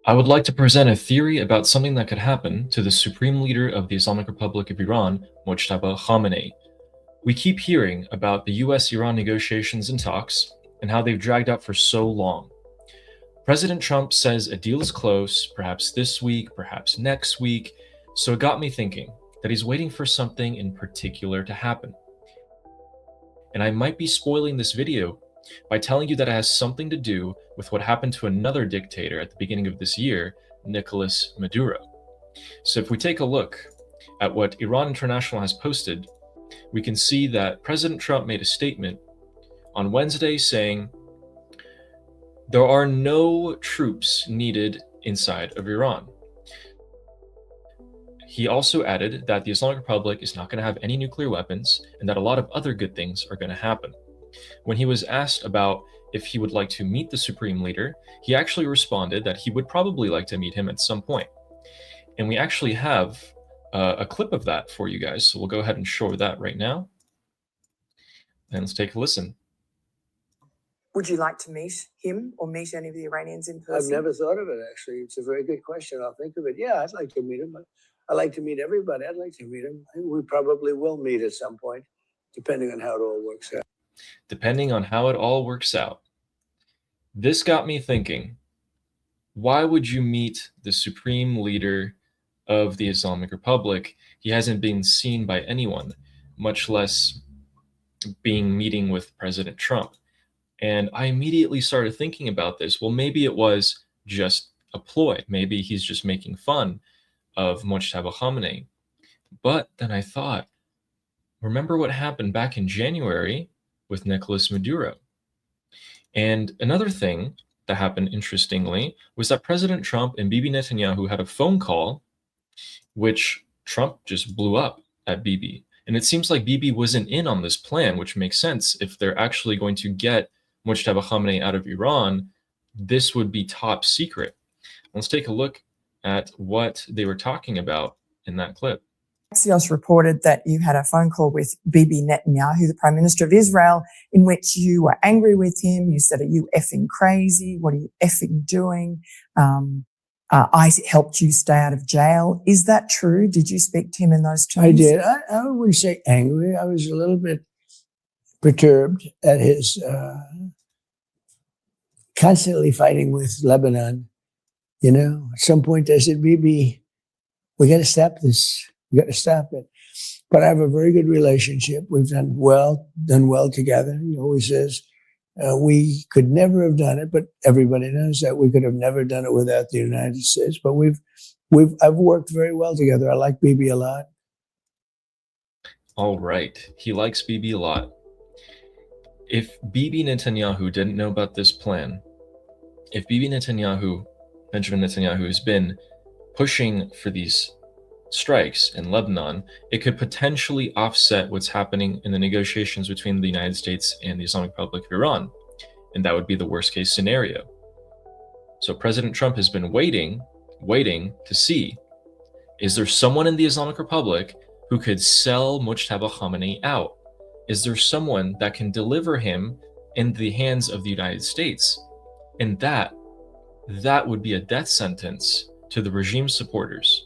I would like to present a theory about something that could happen to the supreme leader of the Islamic Republic of Iran, Mojtaba Khamenei. We keep hearing about the US-Iran negotiations and talks and how they've dragged out for so long. President Trump says a deal is close, perhaps this week, perhaps next week, so it got me thinking that he's waiting for something in particular to happen. And I might be spoiling this video by telling you that it has something to do with what happened to another dictator at the beginning of this year, Nicolas Maduro. So if we take a look at what Iran International has posted, we can see that President Trump made a statement on Wednesday saying, "There are no troops needed inside of Iran." He also added that the Islamic Republic is not going to have any nuclear weapons and that a lot of other good things are going to happen. When he was asked about if he would like to meet the supreme leader, he actually responded that he would probably like to meet him at some point. And we actually have a clip of that for you guys. So we'll go ahead and show that right now. And let's take a listen. Would you like to meet him or meet any of the Iranians in person? I've never thought of it, actually. It's a very good question. I'll think of it. Yeah, I'd like to meet him. I like to meet everybody. I'd like to meet him. We probably will meet at some point, depending on how it all works out. Depending on how it all works out. This got me thinking, why would you meet the supreme leader of the Islamic Republic? He hasn't been seen by anyone, much less meeting with President Trump. And I immediately started thinking about this. Well, maybe it was just a ploy. Maybe he's just making fun of Mojtaba Khamenei. But then I thought, remember what happened back in January with Nicolas Maduro? And another thing that happened, interestingly, was that President Trump and Bibi Netanyahu had a phone call, which Trump just blew up at Bibi. And it seems like Bibi wasn't in on this plan, which makes sense. If they're actually going to get Mojtaba Khamenei out of Iran, this would be top secret. Let's take a look at what they were talking about in that clip. Axios reported that you had a phone call with Bibi Netanyahu, the Prime Minister of Israel, in which you were angry with him. You said, "Are you effing crazy? What are you effing doing? I helped you stay out of jail." Is that true? Did you speak to him in those terms? I did. I wouldn't say angry. I was a little bit perturbed at his constantly fighting with Lebanon. You know, at some point I said, "Bibi, we got to stop this. We got to stop it." But I have a very good relationship. We've done well together. He always says, we could never have done it, but everybody knows that we could have never done it without the United States. But I've worked very well together. I like Bibi a lot. All right. He likes Bibi a lot. If Bibi Netanyahu didn't know about this plan, if Benjamin Netanyahu has been pushing for these strikes in Lebanon, it could potentially offset what's happening in the negotiations between the United States and the Islamic Republic of Iran. And that would be the worst case scenario. So President Trump has been waiting to see, is there someone in the Islamic Republic who could sell Mojtaba Khamenei out? Is there someone that can deliver him in the hands of the United States? And that would be a death sentence to the regime supporters.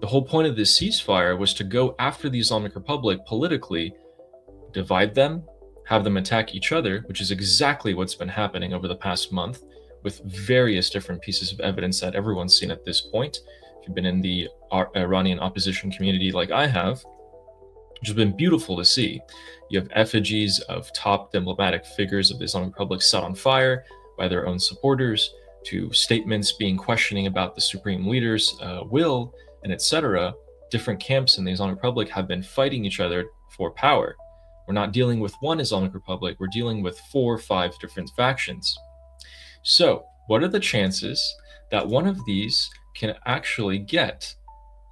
The whole point of this ceasefire was to go after the Islamic Republic politically, divide them, have them attack each other, which is exactly what's been happening over the past month with various different pieces of evidence that everyone's seen at this point. If you've been in the Iranian opposition community like I have, which has been beautiful to see. You have effigies of top diplomatic figures of the Islamic Republic set on fire by their own supporters, to statements being questioning about the supreme leader's will, and etc. Different camps in the Islamic Republic have been fighting each other for power. We're not dealing with one Islamic Republic, we're dealing with 4 or 5 different factions. So, what are the chances that one of these can actually get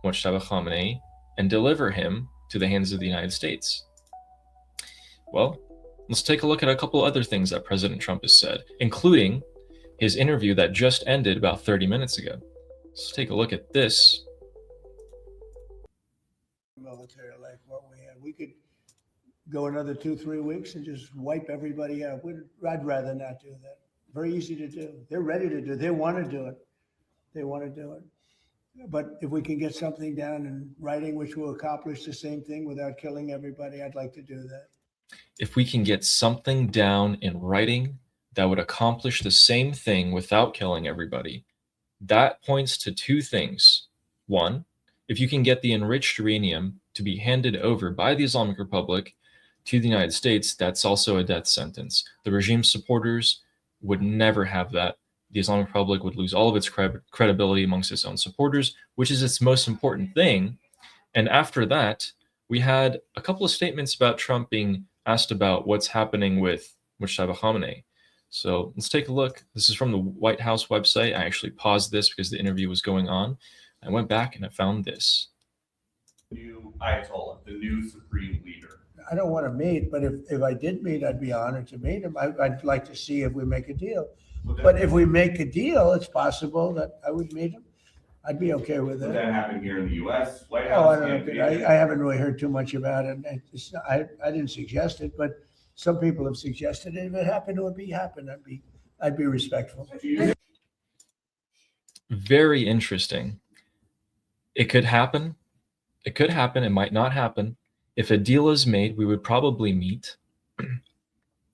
Mojtaba Khamenei and deliver him to the hands of the United States? Well, let's take a look at a couple other things that President Trump has said, including his interview that just ended about 30 minutes ago. Let's take a look at this. Military like what we had. We could go another 2-3 weeks and just wipe everybody out. I'd rather not do that. Very easy to do. They're ready to do it. They want to do it. they want to do it. But if we can get something down in writing which will accomplish the same thing without killing everybody, I'd like to do that. If we can get something down in writing that would accomplish the same thing without killing everybody, that points to two things. One, if you can get the enriched uranium to be handed over by the Islamic Republic to the United States, that's also a death sentence. The regime supporters would never have that. The Islamic Republic would lose all of its credibility amongst its own supporters, which is its most important thing. And after that, we had a couple of statements about Trump being asked about what's happening with Mojtaba Khamenei. So let's take a look. This is from the White House website. I actually paused this because the interview was going on. I went back and I found this. New Ayatollah, the new supreme leader. I don't want to meet, but if I did meet, I'd be honored to meet him. I'd like to see if we make a deal. But if we make a deal, it's possible that I would meet him. I'd be okay with Would it. that happen here in the U.S.? White Oh, House? I don't know. I haven't really heard too much about it. I didn't suggest it, but some people have suggested it. If it happened, it would happen. I'd be respectful. Very interesting. It could happen. It could happen. It might not happen. If a deal is made, we would probably meet.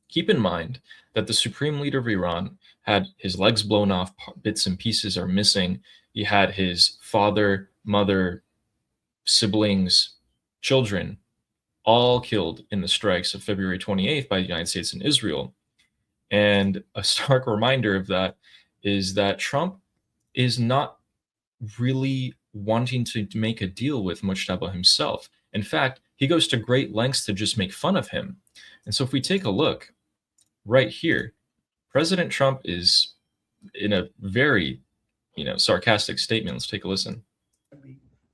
Keep in mind that the supreme leader of Iran had his legs blown off, bits and pieces are missing. He had his father, mother, siblings, children, all killed in the strikes of February 28th by the United States and Israel. And a stark reminder of that is that Trump is not really wanting to make a deal with Mojtaba himself. In fact, he goes to great lengths to just make fun of him. And so if we take a look right here, President Trump is in a very, sarcastic statement. Let's take a listen.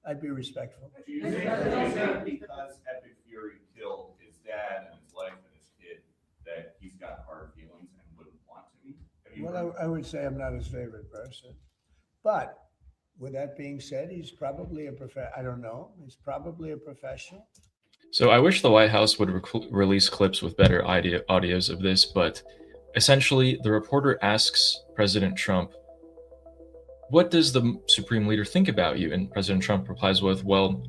I'd be respectful. Do you think because Epic Fury killed his dad and his wife and his kid that he's got hard feelings and wouldn't want to meet? Well, I would say I'm not his favorite person. But with that being said, he's probably I don't know. He's probably a professional. So I wish the White House would release clips with better audios of this, but essentially the reporter asks President Trump, what does the supreme leader think about you? And President Trump replies with, well,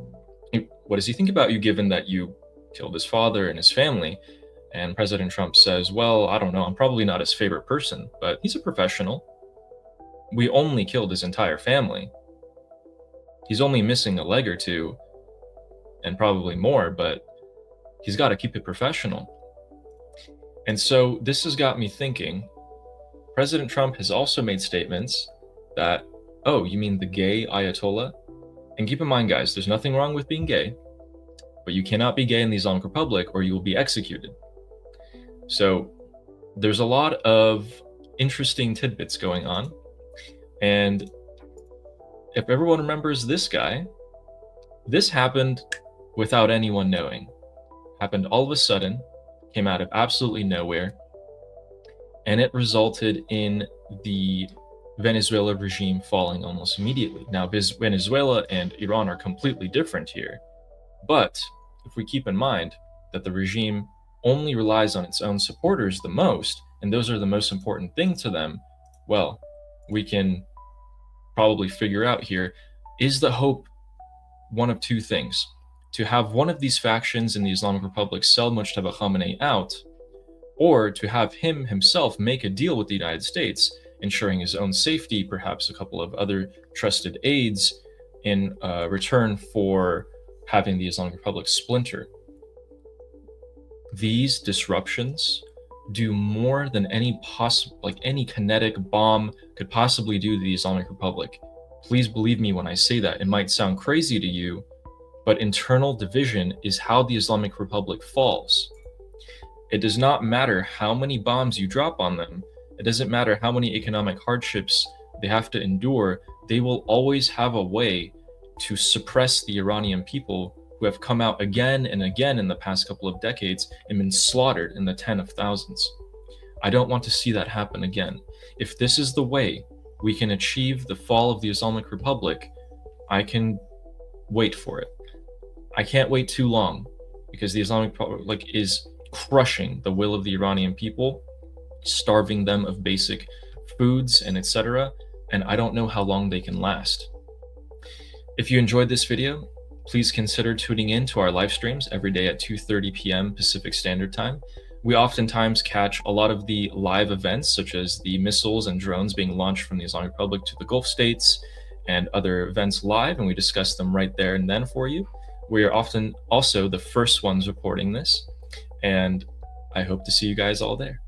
what does he think about you given that you killed his father and his family? And President Trump says, well, I don't know. I'm probably not his favorite person, but he's a professional. We only killed his entire family. He's only missing a leg or two and probably more, but he's got to keep it professional. And so this has got me thinking, President Trump has also made statements that, oh, you mean the gay Ayatollah? And keep in mind, guys, there's nothing wrong with being gay, but you cannot be gay in the Islamic Republic or you will be executed. So there's a lot of interesting tidbits going on. And if everyone remembers this guy, this happened without anyone knowing. Happened all of a sudden, came out of absolutely nowhere, and it resulted in the Venezuela regime falling almost immediately. Now, Venezuela and Iran are completely different here, but if we keep in mind that the regime only relies on its own supporters the most, and those are the most important thing to them, well, we can probably figure out here, is the hope one of two things? To have one of these factions in the Islamic Republic sell Mojtaba Khamenei out, or to have him himself make a deal with the United States, ensuring his own safety, perhaps a couple of other trusted aides, in return for having the Islamic Republic splinter. These disruptions do more than any kinetic bomb could possibly do to the Islamic Republic. Please believe me when I say that. It might sound crazy to you, but internal division is how the Islamic Republic falls. It does not matter how many bombs you drop on them. It doesn't matter how many economic hardships they have to endure. They will always have a way to suppress the Iranian people who have come out again and again in the past couple of decades and been slaughtered in the 10 of thousands. I don't want to see that happen again. If this is the way we can achieve the fall of the Islamic Republic, I can wait for it. I can't wait too long because the Islamic Republic is crushing the will of the Iranian people, starving them of basic foods and etc. and I don't know how long they can last. If you enjoyed this video, please consider tuning in to our live streams every day at 2:30 p.m. Pacific Standard Time. We oftentimes catch a lot of the live events, such as the missiles and drones being launched from the Islamic Republic to the Gulf states and other events live, and we discuss them right there and then for you. We are often also the first ones reporting this, and I hope to see you guys all there.